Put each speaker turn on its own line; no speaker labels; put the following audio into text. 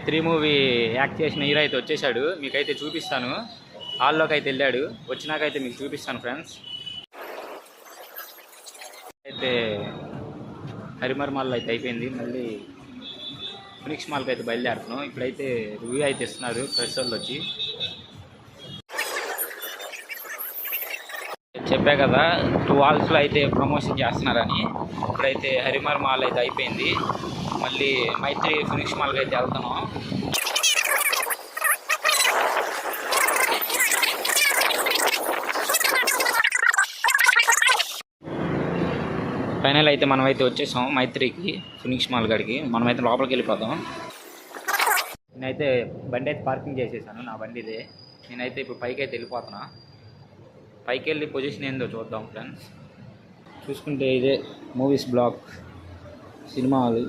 Three movie act చేసిన hero అయితే వచ్చేసాడు. మీకైతే చూపిస్తాను. హాల్లోకి అయితే వెళ్ళాడు. వచ్చినాకైతే మీకు చూపిస్తాను ఫ్రెండ్స్. అయితే హరిమర్ మాల్ అయితే అయిపోయింది. మళ్ళీ ఫినిక్స్ మాల్కి అయితే బయలుదేరుతున్నాం. ఇప్పుడైతే రివ్యూ అయితే ఇస్తున్నారు ప్రెస్ వాళ్ళు వచ్చి. చెప్పా కదా 2 హాల్స్లో అయితే ప్రమోషన్ చేస్తున్నారని. ఇప్పుడైతే హరిమర్ మాల్ అయితే అయిపోయింది. మళ్ళీ మైత్రి ఫినిక్స్ మాల్కి అయితే వెళ్తున్నాం. ఫైనల్ అయితే మనమైతే వచ్చేసాం మైత్రికి ఫినిక్స్ మాల్ కాడికి. మనమైతే లోపలికి వెళ్ళిపోదాం. నేనైతే బండి అయితే పార్కింగ్ చేసేసాను. నా బండి ఇదే. నేనైతే ఇప్పుడు పైకి అయితే వెళ్ళిపోతున్నా. పైకి వెళ్ళి పొజిషన్ ఏందో చూద్దాం ఫ్రెండ్స్. చూసుకుంటే ఇదే మూవీస్ బ్లాక్ సినిమా హాల్.